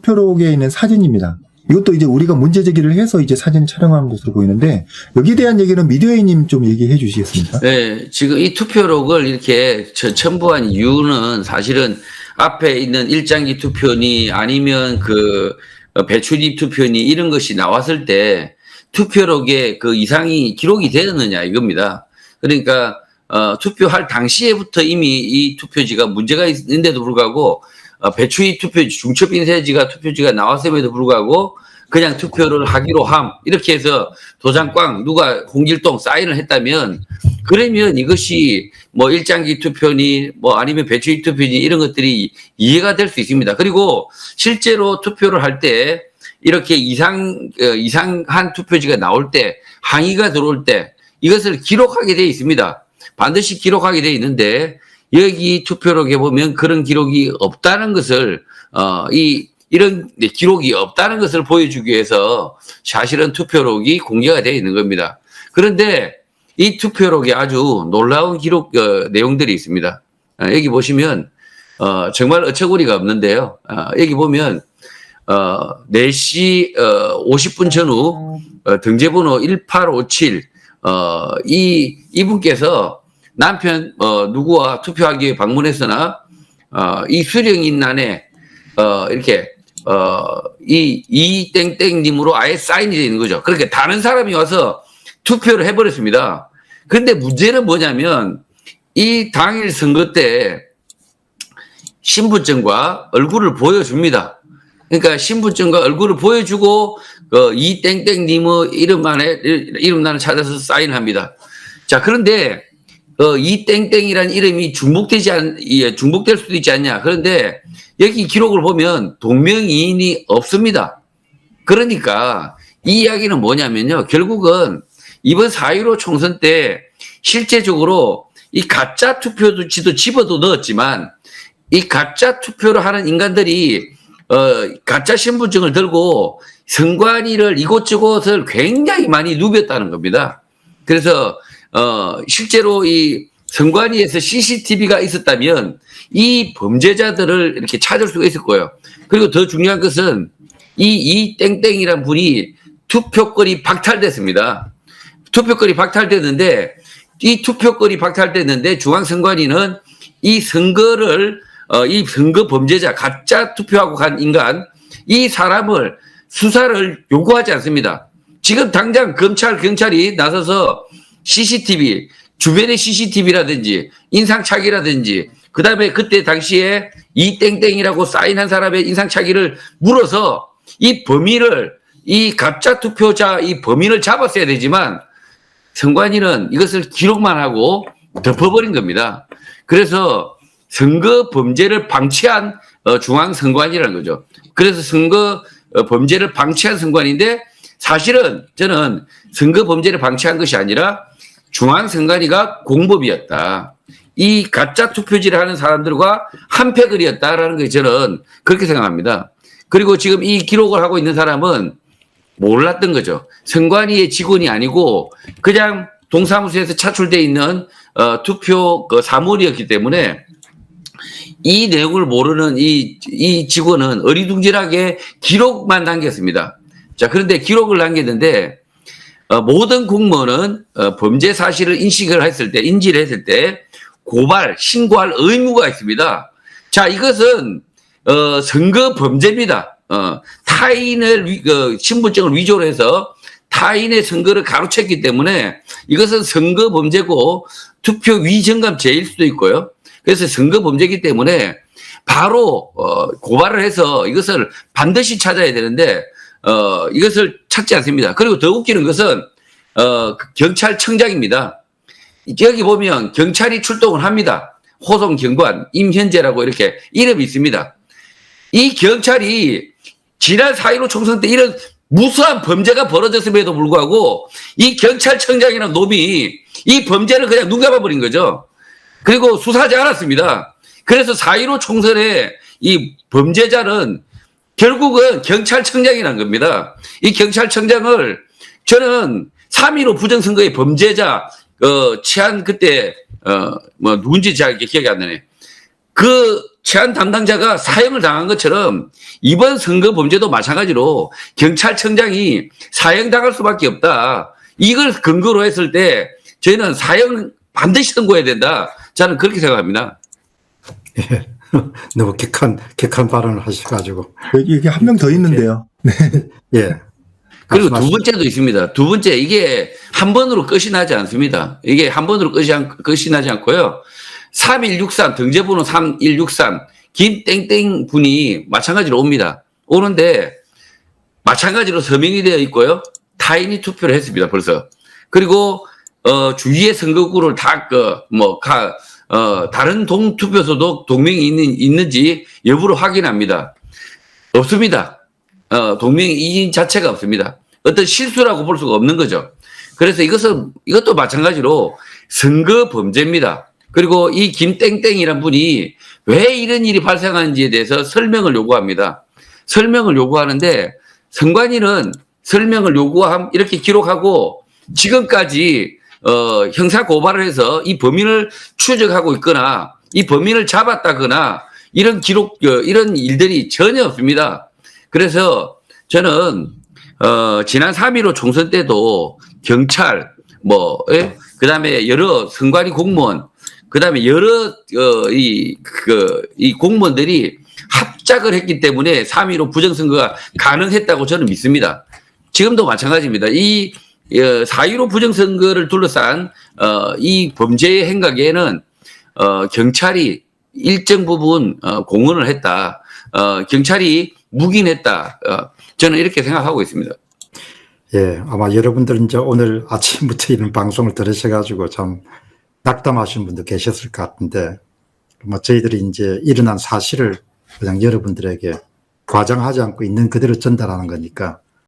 투표록에 있는 사진입니다. 이것도 이제 우리가 문제 제기를 해서 이제 사진 촬영한 것으로 보이는데 여기에 대한 얘기는 미디어인님 좀 얘기해 주시겠습니까? 네, 지금 이 투표록을 이렇게 첨부한 이유는 사실은 앞에 있는 일장기 투표니 아니면 그 배출입 투표니 이런 것이 나왔을 때 투표록에 그 이상이 기록이 되었느냐 이겁니다. 그러니까 투표할 당시에부터 이미 이 투표지가 문제가 있는데도 불구하고 배출입 투표지, 중첩인쇄지가 투표지가 나왔음에도 불구하고 그냥 투표를 하기로 함 이렇게 해서 도장 꽝 누가 홍길동 사인을 했다면 그러면 이것이 뭐 일장기 투표니 뭐 아니면 배출입 투표니 이런 것들이 이해가 될 수 있습니다. 그리고 실제로 투표를 할 때 이렇게 이상한 투표지가 나올 때 항의가 들어올 때 이것을 기록하게 되어 있습니다. 반드시 기록하게 되어 있는데 여기 투표록에 보면 그런 기록이 없다는 것을 이런 기록이 없다는 것을 보여주기 위해서 사실은 투표록이 공개가 되어 있는 겁니다. 그런데 이 투표록에 아주 놀라운 기록 내용들이 있습니다. 여기 보시면 정말 어처구니가 없는데요. 여기 보면 4시 50분 전후 등재번호 1857 이분께서 남편 누구와 투표하기 위해 방문했으나 이 수령인란에 이렇게 이 땡땡님으로 아예 사인이 되어 있는 거죠. 그렇게 다른 사람이 와서 투표를 해버렸습니다. 그런데 문제는 뭐냐면 이 당일 선거 때 신분증과 얼굴을 보여줍니다. 그러니까 신분증과 얼굴을 보여주고 이 땡땡님의 이름란을 찾아서 사인을 합니다. 자, 그런데 이 땡땡이라는 이름이 중복될 수도 있지 않냐. 그런데 여기 기록을 보면 동명이인이 없습니다. 그러니까 이 이야기는 뭐냐면요. 결국은 이번 4.15 총선 때 실제적으로 이 가짜 투표지도 집어도 넣었지만 이 가짜 투표를 하는 인간들이 가짜 신분증을 들고 선관위를 이곳저곳을 굉장히 많이 누볐다는 겁니다. 그래서 실제로 이 선관위에서 CCTV가 있었다면 이 범죄자들을 이렇게 찾을 수가 있을 거예요. 그리고 더 중요한 것은 이 땡땡이란 분이 투표권이 박탈됐습니다. 투표권이 박탈됐는데 이 투표권이 박탈됐는데 중앙선관위는 이 선거를 이 선거 범죄자 가짜 투표하고 간 인간 이 사람을 수사를 요구하지 않습니다. 지금 당장 경찰이 나서서 CCTV 주변의 CCTV라든지 인상착의라든지 그다음에 그때 당시에 이 땡땡이라고 사인한 사람의 인상착의를 물어서 이 범인을 이 가짜 투표자 이 범인을 잡았어야 되지만 선관위는 이것을 기록만 하고 덮어버린 겁니다. 그래서 선거 범죄를 방치한 중앙선관위라는 거죠. 그래서 선거 범죄를 방치한 선관위인데 사실은 저는 선거 범죄를 방치한 것이 아니라 중앙선관위가 공범이었다. 이 가짜 투표지를 하는 사람들과 한패거리였다라는 게 저는 그렇게 생각합니다. 그리고 지금 이 기록을 하고 있는 사람은 몰랐던 거죠. 선관위의 직원이 아니고 그냥 동사무소에서 차출돼 있는 투표 사물이었기 때문에 이 내용을 모르는 이 직원은 어리둥절하게 기록만 남겼습니다. 자, 그런데 기록을 남겼는데 모든 공무원은 범죄 사실을 인지를 했을 때 고발, 신고할 의무가 있습니다. 자, 이것은 선거 범죄입니다. 타인을 신분증을 위조로 해서 타인의 선거를 가로챘기 때문에 이것은 선거 범죄고 투표 위정감죄일 수도 있고요. 그래서 선거 범죄이기 때문에 바로 고발을 해서 이것을 반드시 찾아야 되는데 이것을 찾지 않습니다. 그리고 더 웃기는 것은 경찰청장입니다. 여기 보면 경찰이 출동을 합니다. 호송경관, 임현재라고 이렇게 이름이 있습니다. 이 경찰이 지난 4.15 총선 때 이런 무수한 범죄가 벌어졌음에도 불구하고 이 경찰청장이라는 놈이 이 범죄를 그냥 눈 감아버린 거죠. 그리고 수사하지 않았습니다. 그래서 4.15 총선에 이 범죄자는 결국은 경찰청장이라는 겁니다. 이 경찰청장을 저는 3.15 부정선거의 범죄자 치안 그때 누군지 잘 기억이 안 나네. 그 치안 담당자가 사형을 당한 것처럼 이번 선거 범죄도 마찬가지로 경찰청장이 사형당할 수밖에 없다. 이걸 근거로 했을 때 저희는 사형 반드시 선고해야 된다. 저는 그렇게 생각합니다. 예. 너무 격한 발언을 하셔가지고. 여기 한 명 더 있는데요. 예. 그리고 두 말씀하시죠. 번째도 있습니다. 두 번째, 이게 한 번으로 끝이 나지 않습니다. 이게 한 번으로 끝이 나지 않고요. 3163, 등재번호 3163, 김땡땡 분이 마찬가지로 옵니다. 오는데, 마찬가지로 서명이 되어 있고요. 타인이 투표를 했습니다, 벌써. 그리고, 주위의 선거구를 다, 다른 동투표소도 동명이 있는지 여부를 확인합니다. 없습니다. 동명이인 자체가 없습니다. 어떤 실수라고 볼 수가 없는 거죠. 그래서 이것도 마찬가지로 선거 범죄입니다. 그리고 이 김땡땡이란 분이 왜 이런 일이 발생하는지에 대해서 설명을 요구합니다. 설명을 요구하는데 선관위는 설명을 이렇게 기록하고 지금까지 형사 고발을 해서 이 범인을 추적하고 있거나 이 범인을 잡았다거나 이런 이런 일들이 전혀 없습니다. 그래서 저는 지난 3.15 총선 때도 경찰 그다음에 여러 선관위 공무원 그다음에 여러 이 공무원들이 합작을 했기 때문에 3.15 부정선거가 가능했다고 저는 믿습니다. 지금도 마찬가지입니다. 이 4.15 부정선거를 둘러싼 이 범죄의 행각에는 경찰이 일정 부분 공헌을 했다. 경찰이 묵인했다. 저는 이렇게 생각하고 있습니다. 예, 아마 여러분들은 이제 오늘 아침부터 이런 방송을 들으셔가지고 참 낙담하신 분도 계셨을 것 같은데, 뭐 저희들이 이제 일어난 사실을 그냥 여러분들에게 과장하지 않고 있는 그대로 전달하는 거니까